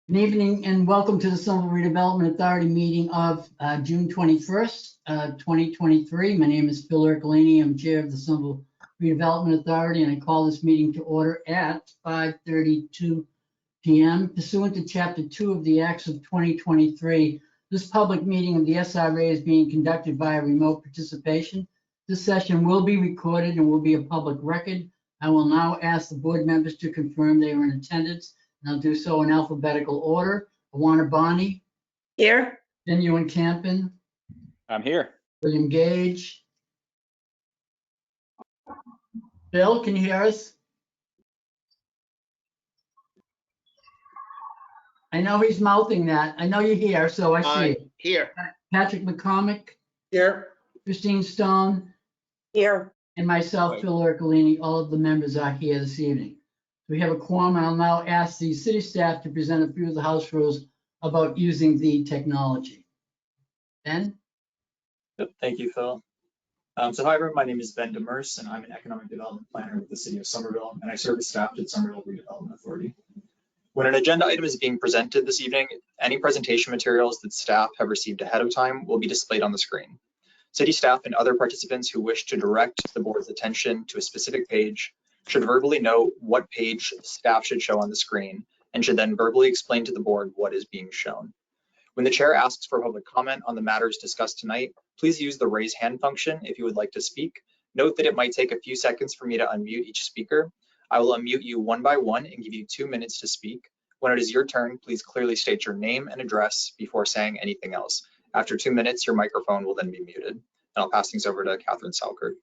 Good evening and welcome to the Somerville Redevelopment Authority meeting of June 21st, 2023. My name is Phil Ercolini. I'm chair of the Somerville Redevelopment Authority, and I call this meeting to order at 5:32 p.m. Pursuant to Chapter 2 of the Acts of 2023, this public meeting of the SRA is being conducted via remote participation. This session will be recorded and will be a public record. I will now ask the board members to confirm they are in attendance. And I'll do so in alphabetical order. Awana Bonney. Here. Ben Ewan Campen. I'm here. William Gage. Bill, can you hear us? I know he's mouthing that. I know you're here, so I see it. Here. Patrick McCormick. Here. Christine Stone. Here. And myself, Phil Ercolini. All of the members are here this evening. We have a quorum, and I'll now ask the city staff to present a few of the house rules about using the technology. Ben? Yep, thank you, Phil. Hi everyone, my name is Ben Demers, and I'm an economic development planner with the city of Somerville, and I serve as staff at Somerville Redevelopment Authority. When an agenda item is being presented this evening, any presentation materials that staff have received ahead of time will be displayed on the screen. City staff and other participants who wish to direct the board's attention to a specific page should verbally note what page staff should show on the screen and should then verbally explain to the board what is being shown. When the chair asks for public comment on the matters discussed tonight, please use the raise hand function if you would like to speak. Note that it might take a few seconds for me to unmute each speaker. I will unmute you one by one and give you 2 minutes to speak. When it is your turn, please clearly state your name and address before saying anything else. After 2 minutes, your microphone will then be muted. And I'll pass things over to Catherine Selkert.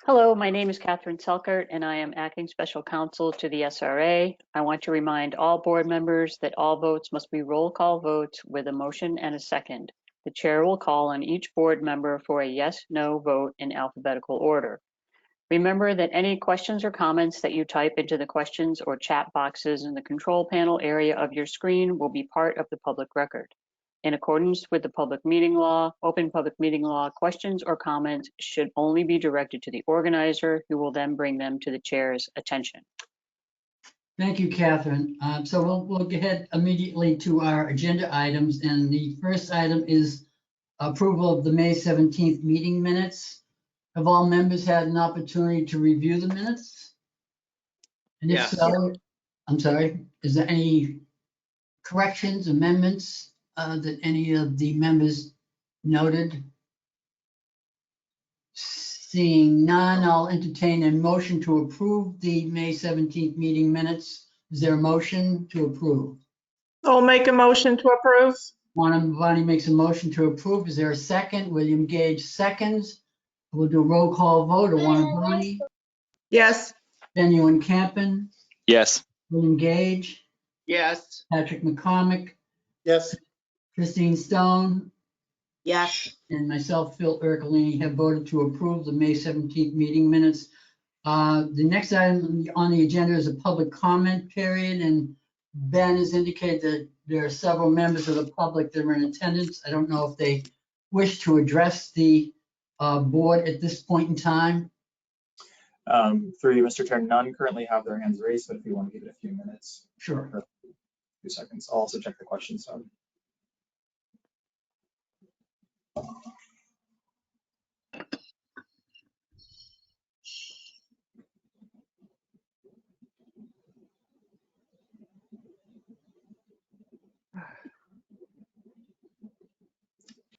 Hello, my name is Catherine Selkert, and I am acting special counsel to the SRA. I want to remind all board members that all votes must be roll call votes with a motion and a second. The chair will call on each board member for a yes/no vote in alphabetical order. Remember that any questions or comments that you type into the questions or chat boxes in the control panel area of your screen will be part of the public record. In accordance with the public meeting law, open public meeting law, questions or comments should only be directed to the organizer, who will then bring them to the chair's attention. Thank you, Catherine. So we'll get ahead immediately to our agenda items. And the first item is approval of the May 17th meeting minutes. Have all members had an opportunity to review the minutes? And if so, I'm sorry, is there any corrections, amendments that any of the members noted? Seeing none, I'll entertain a motion to approve the May 17th meeting minutes. Is there a motion to approve? I'll make a motion to approve. Awana Bonney makes a motion to approve. Is there a second? William Gage seconds. We'll do a roll call vote. Awana Bonney. Yes. Ben Ewan Campen. Yes. William Gage. Yes. Patrick McCormick. Yes. Christine Stone. Yes. And myself, Phil Ercolini, have voted to approve the May 17th meeting minutes. The next item on the agenda is a public comment period, and Ben has indicated that there are several members of the public that are in attendance. I don't know if they wish to address the board at this point in time. Through you, Mr. Chair, none currently have their hands raised, but if you want to give it a few minutes. Sure. Or a few seconds. I'll also check the questions tab.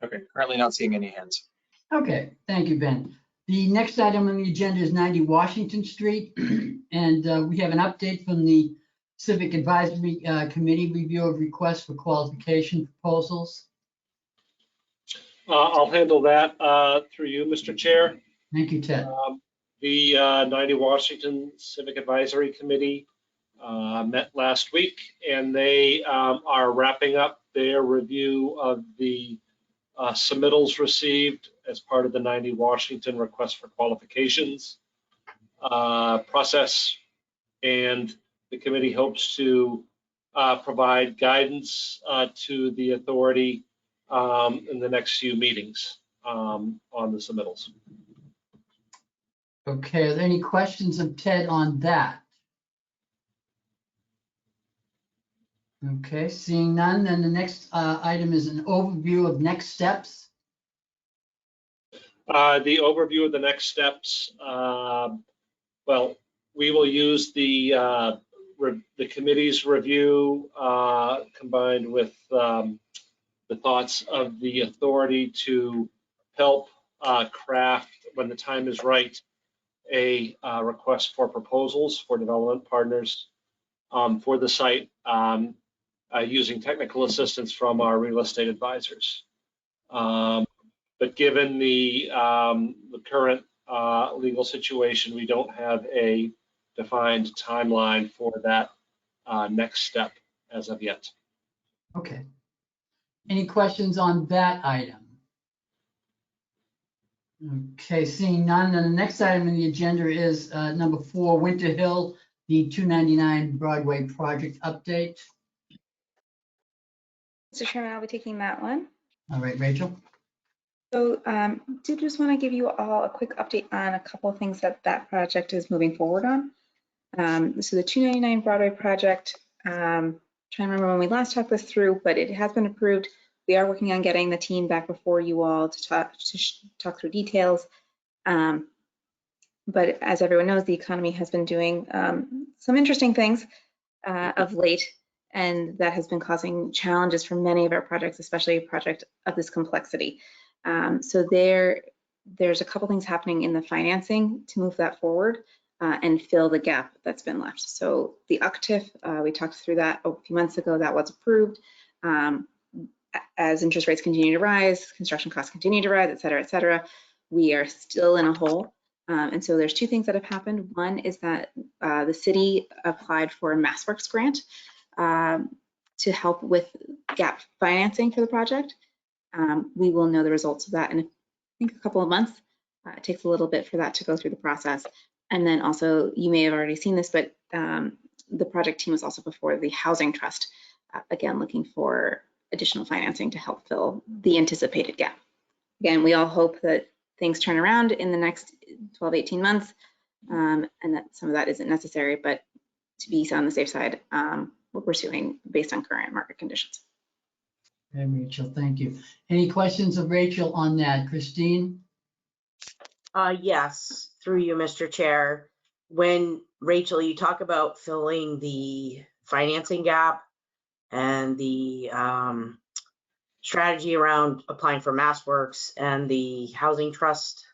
Okay, currently not seeing any hands. Okay, thank you, Ben. The next item on the agenda is 90 Washington Street, and we have an update from the Civic Advisory Committee review of requests for qualification proposals. I'll handle that through you, Mr. Chair. Thank you, Ted. The 90 Washington Civic Advisory Committee met last week, and they are wrapping up their review of the submittals received as part of the 90 Washington request for qualifications process, and the committee hopes to provide guidance to the authority in the next few meetings on the submittals. Okay, are there any questions of Ted on that? Okay, seeing none, then the next item is an overview of next steps. The overview of the next steps, well, we will use the committee's review combined with the thoughts of the authority to help craft, when the time is right, a request for proposals for development partners for the site using technical assistance from our real estate advisors. But given the current legal situation, we don't have a defined timeline for that next step as of yet. Okay. Any questions on that item? Okay, seeing none, then the next item on the agenda is number 4, Winter Hill, the 299 Broadway project update. Mr. Chairman, I'll be taking that one. All right, Rachel. So did just want to give you all a quick update on a couple of things that project is moving forward on. So the 299 Broadway project, trying to remember when we last talked this through, but it has been approved. We are working on getting the team back before you all to talk through details. But as everyone knows, the economy has been doing some interesting things of late, and that has been causing challenges for many of our projects, especially a project of this complexity. So there's a couple things happening in the financing to move that forward and fill the gap that's been left. So the UCTIF, we talked through that a few months ago, that was approved. As interest rates continue to rise, construction costs continue to rise, et cetera, we are still in a hole. And so there's two things that have happened. One is that the city applied for a MassWorks grant to help with gap financing for the project. We will know the results of that in, I think, a couple of months. It takes a little bit for that to go through the process. And then also, you may have already seen this, but the project team was also before the Housing Trust, again, looking for additional financing to help fill the anticipated gap. Again, we all hope that things turn around in the next 12, 18 months, and that some of that isn't necessary, but to be on the safe side, we're pursuing based on current market conditions. Okay, Rachel, thank you. Any questions of Rachel on that? Christine? Yes, through you, Mr. Chair. When, Rachel, you talk about filling the financing gap and the strategy around applying for MassWorks and the Housing Trust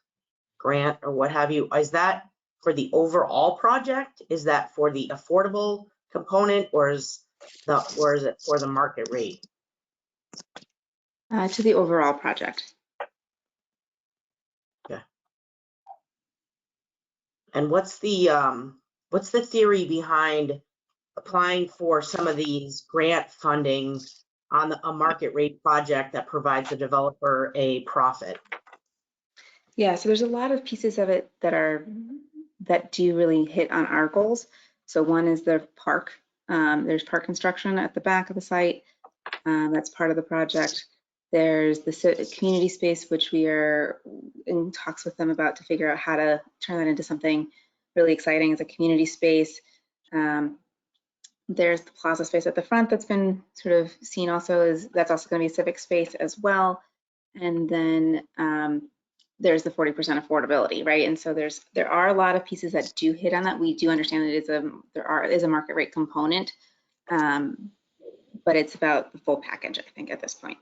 grant or what have you, is that for the overall project? Is that for the affordable component, or is it for the market rate? To the overall project. Yeah. And what's the theory behind applying for some of these grant funding on a market rate project that provides the developer a profit? Yeah, so there's a lot of pieces of it that do really hit on our goals. So one is the park. There's park construction at the back of the site. That's part of the project. There's the community space, which we are in talks with them about to figure out how to turn that into something really exciting as a community space. There's the plaza space at the front that's been sort of seen also that's also going to be a civic space as well. And then there's the 40% affordability, right? And so there are a lot of pieces that do hit on that. We do understand that there is a market rate component, but it's about the full package, I think, at this point.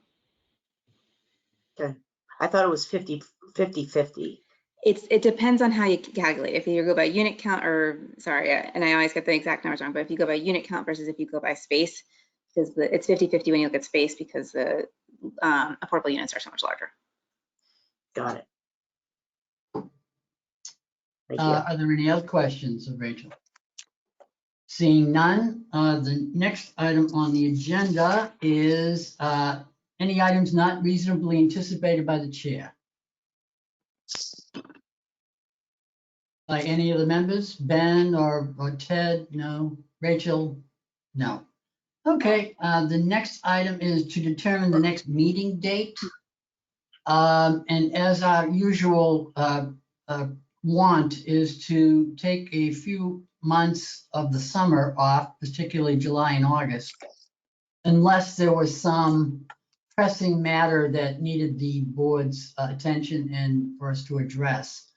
Okay. I thought it was 50-50. It depends on how you calculate. If you go by unit count, or sorry, and I always get the exact numbers wrong, but if you go by unit count versus if you go by space, because it's 50-50 when you look at space, because the affordable units are so much larger. Got it. Thank you. Are there any other questions of Rachel? Seeing none, the next item on the agenda is any items not reasonably anticipated by the chair. By any of the members? Ben or Ted? No. Rachel? No. Okay, the next item is to determine the next meeting date. And as our usual want is to take a few months of the summer off, particularly July and August, unless there was some pressing matter that needed the board's attention and for us to address.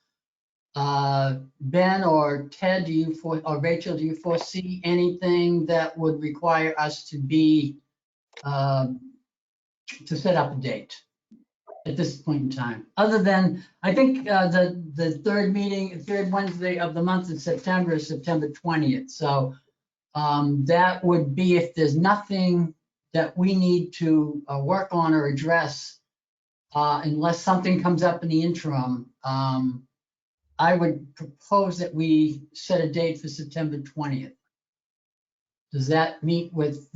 Ben or Ted, or Rachel, do you foresee anything that would require us to be, to set up a date at this point in time? Other than, I think the third Wednesday of the month in September is September 20th. So that would be if there's nothing that we need to work on or address, unless something comes up in the interim. I would propose that we set a date for September 20th. Does that meet with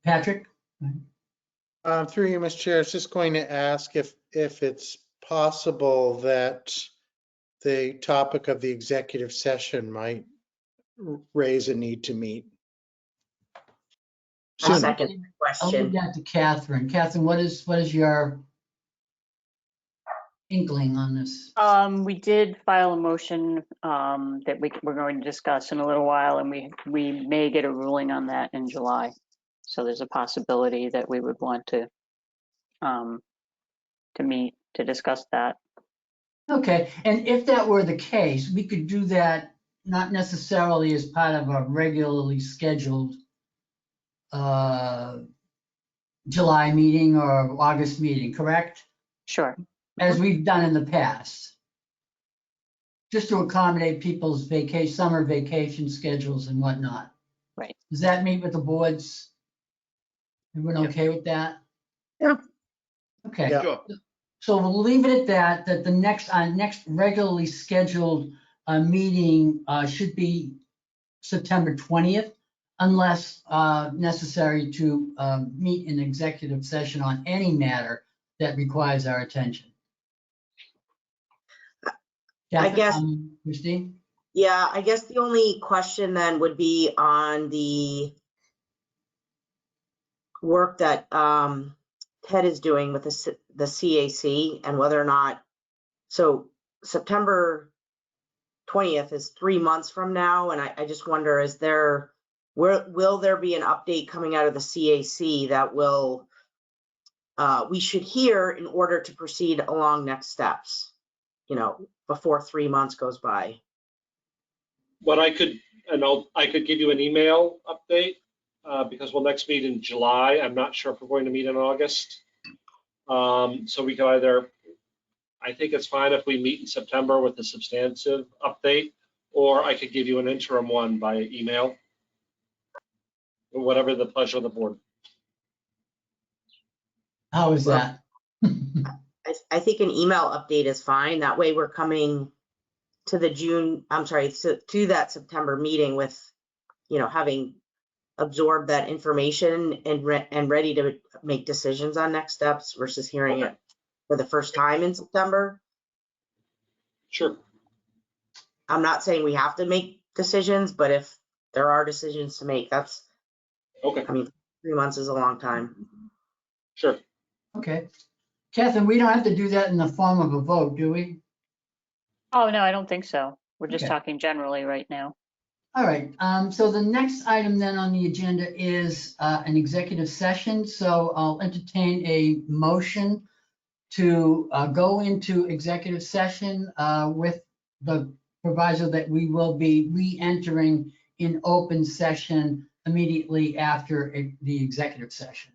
Patrick? Through you, Mr. Chair, I was just going to ask if it's possible that the topic of the executive session might raise a need to meet. I'll Soon. second the I'll leave question. that to Catherine. Catherine, what is your inkling on this? We did file a motion that we're going to discuss in a little while, and we may get a ruling on that in July. So there's a possibility that we would want to meet to discuss that. Okay, and if that were the case, we could do that not necessarily as part of a regularly scheduled July meeting or August meeting, correct? Sure. As we've done in the past. Just to accommodate people's summer vacation schedules and whatnot. Right. Does that meet with the boards? Everyone okay with that? Yeah. Okay. Yeah. Sure. So we'll leave it at that the next regularly scheduled meeting should be September 20th, unless necessary to meet in executive session on any matter that requires our attention. I guess- Christine? Yeah, I guess the only question then would be on the work that Ted is doing with the CAC and whether or not, so September 20th is 3 months from now. And I just wonder, will there be an update coming out of the CAC that we should hear in order to proceed along next steps, before 3 months goes by? What I could give you an email update because we'll next meet in July. I'm not sure if we're going to meet in August. So we could either, I think it's fine if we meet in September with a substantive update, or I could give you an interim one by email, or whatever the pleasure of the board. How is that? I think an email update is fine. That way we're coming to to that September meeting with, having absorbed that information and ready to make decisions on next steps versus hearing it for the first time in September. Sure. I'm not saying we have to make decisions, but if there are decisions to make, Okay. 3 months is a long time. Sure. Okay. Catherine, we don't have to do that in the form of a vote, do we? Oh, no, I don't think so. We're just Okay. talking generally right now. All right, so the next item then on the agenda is an executive session. So I'll entertain a motion to go into executive session with the proviso that we will be re-entering in open session immediately after the executive session.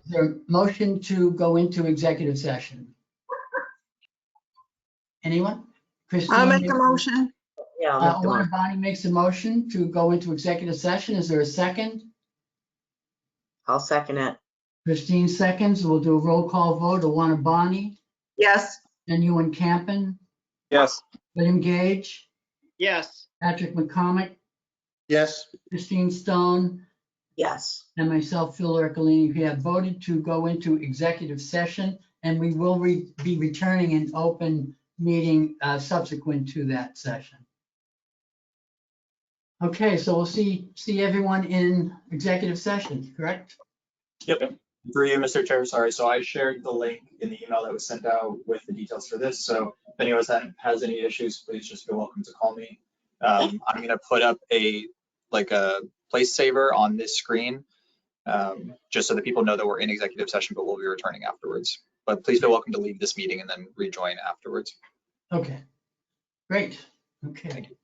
Is there a motion to go into executive session? Anyone? Christine? I'll make a motion. Yeah, I'll make the motion. Bonnie makes a motion to go into executive session. Is there a second? I'll second it. Christine seconds. We'll do a roll call vote. Alana Bonnie, Yes. then Ewan Campen, Yes. William Gage, Yes. Patrick McCormick, Yes. Christine Stone, Yes. and myself, Phil Ercolini. We have voted to go into executive session, and we will be returning an open meeting subsequent to that session. Okay, so we'll see everyone in executive session, correct? Yep. Through you, Mr. Chair, sorry. So I shared the link in the email that was sent out with the details for this. So if anyone has any issues, please just feel welcome to call me. I'm going to put up a place saver on this screen, just so that people know that we're in executive session, but we'll be returning afterwards. But please feel welcome to leave this meeting and then rejoin afterwards. Okay, great. Okay. Thank you.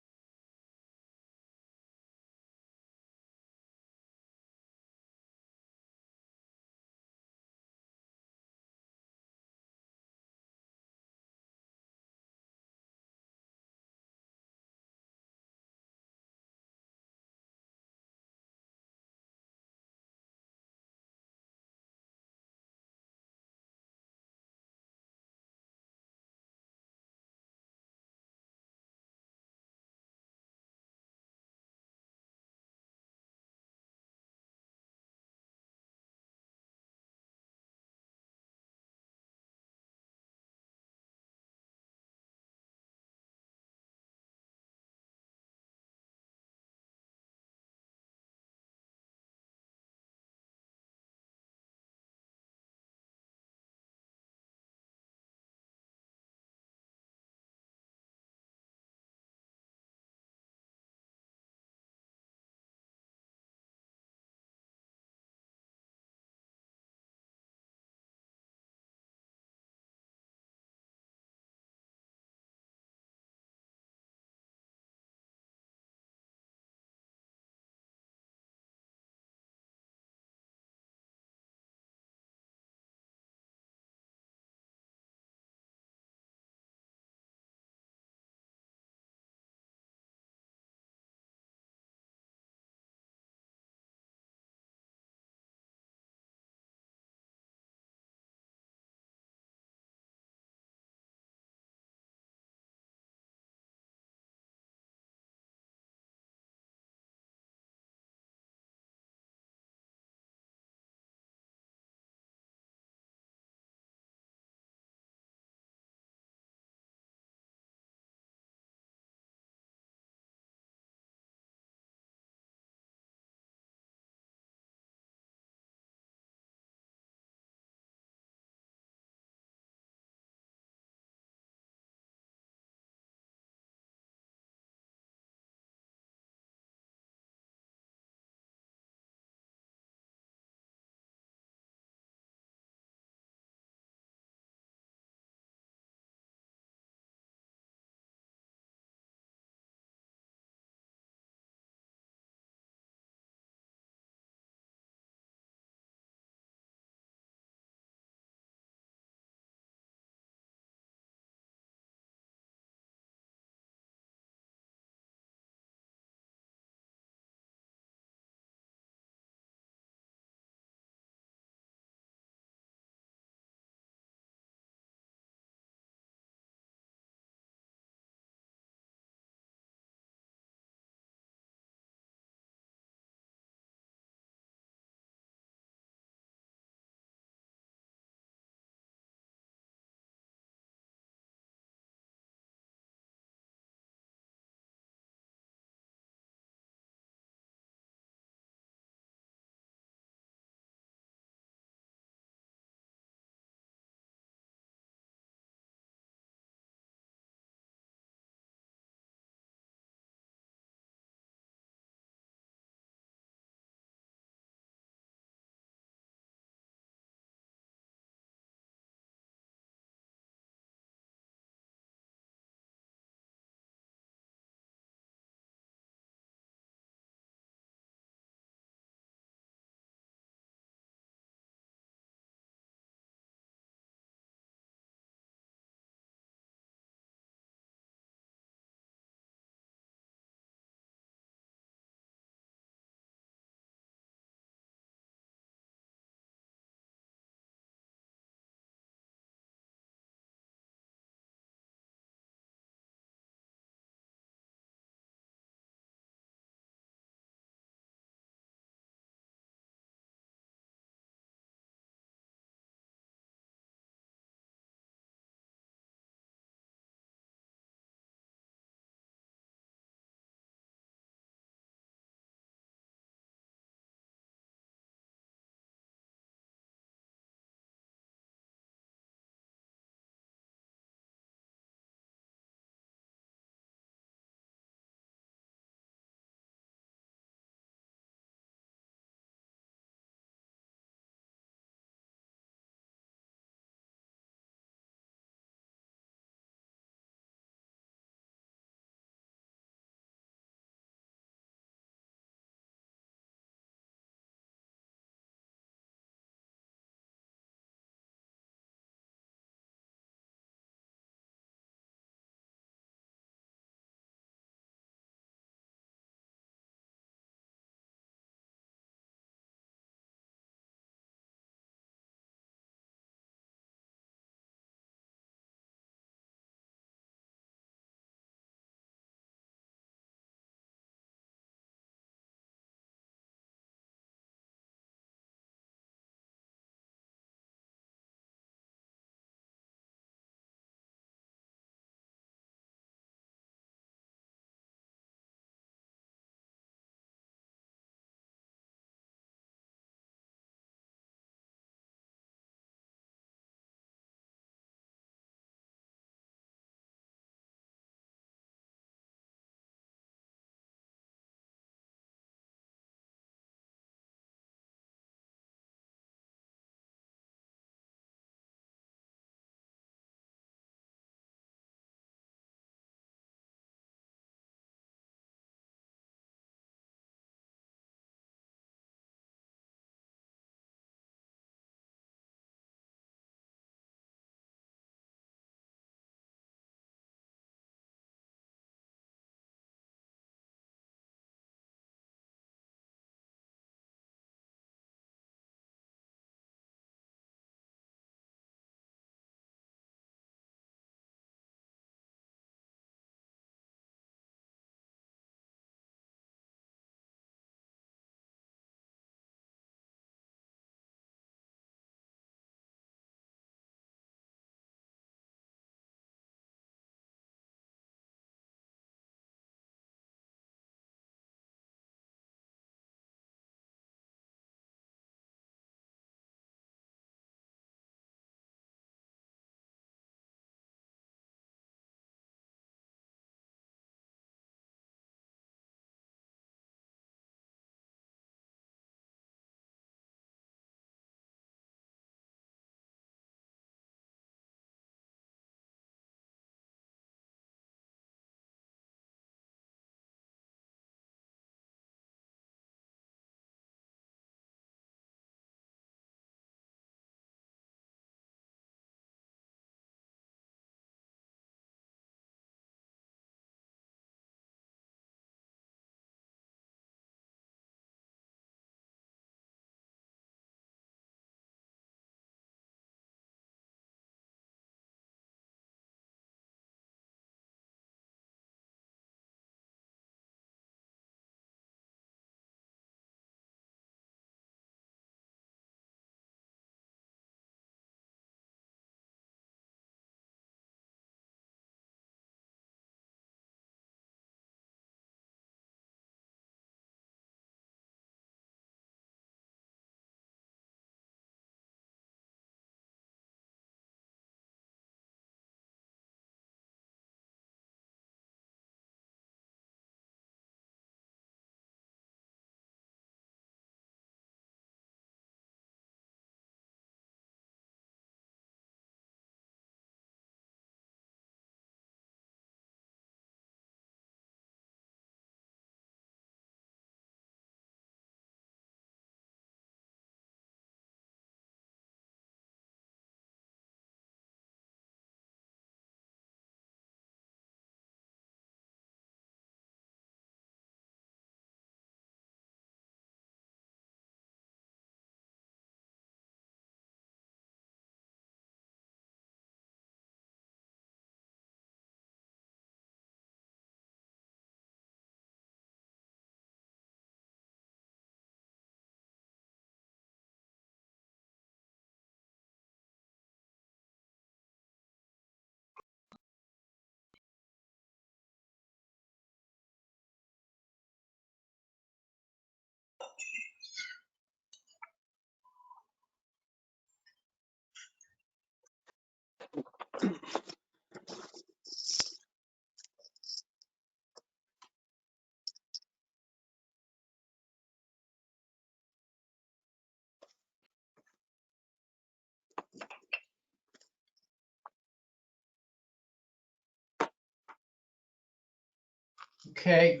Okay.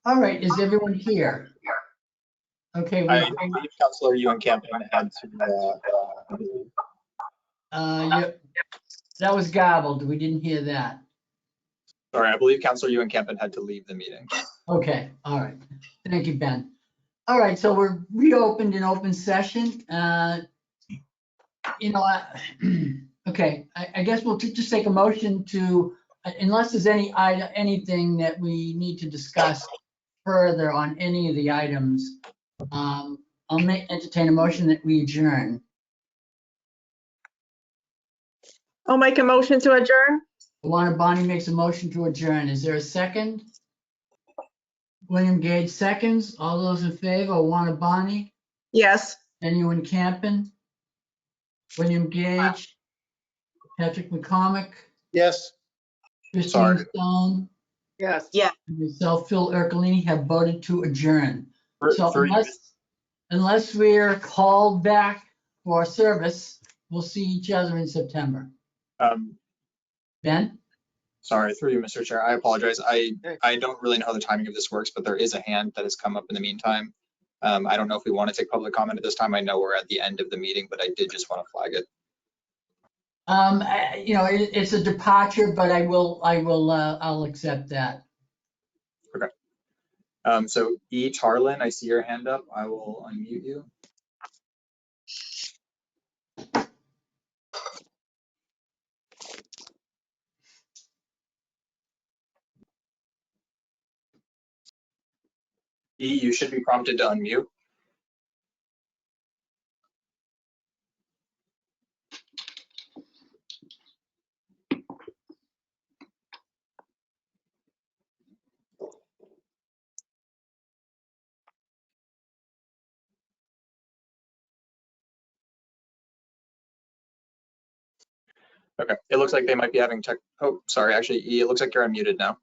All right, is everyone here? Okay, I believe Councillor Ewan Campion had to, yeah, that was gobbled. We didn't hear that. sorry, I believe Councillor Ewan Campion had to leave the meeting. Okay, all right. Thank you, Ben. All right, so we're reopened in open session. You know, okay, I guess we'll just take a motion to, unless there's anything that we need to discuss further on any of the items, I'll entertain a motion that we adjourn. I'll make a motion to adjourn. Luana Bonnie makes a motion to adjourn. Is there a second? William Gage seconds. All those in favor, Luana Bonnie, Yes. Ewan Campion, William Gage, Patrick McCormick, Yes. Christine Sorry. Stone, Yes. and myself, Phil Ercolini, have voted to adjourn. So For you, unless we're called back for service, we'll see each other in September. Ben? sorry, through you, Mr. Chair. I apologize. I don't really know how the timing of this works, but there is a hand that has come up in the meantime. I don't know if we want to take public comment at this time. I know we're at the end of the meeting, but I did just want to flag it. You know, it's a departure, but I'll accept that. Okay. So E. Tarlin, I see your hand up. I will unmute you. E, you should be prompted to unmute. Okay, it looks like they might be having tech. Oh, sorry, actually, E, it looks like you're unmuted now.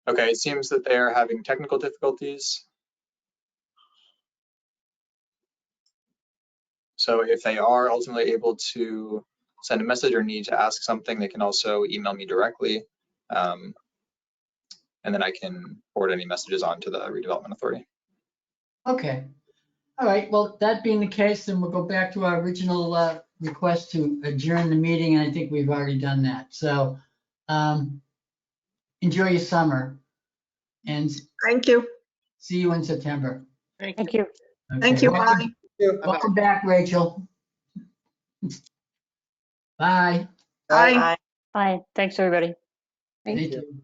Okay, it seems that they are having technical difficulties. So if they are ultimately able to send a message or need to ask something, they can also email me directly. And then I can forward any messages on to the Redevelopment Authority. Okay. All right. Well, that being the case, then we'll go back to our original request to adjourn the meeting, and I think we've already done that. So enjoy your summer and Thank you. see you in September. Thank you. Okay. Thank you. Welcome, Bye. welcome back, Rachel. Bye. Bye. Bye. Bye. Thanks, everybody. Thank Thank you. you.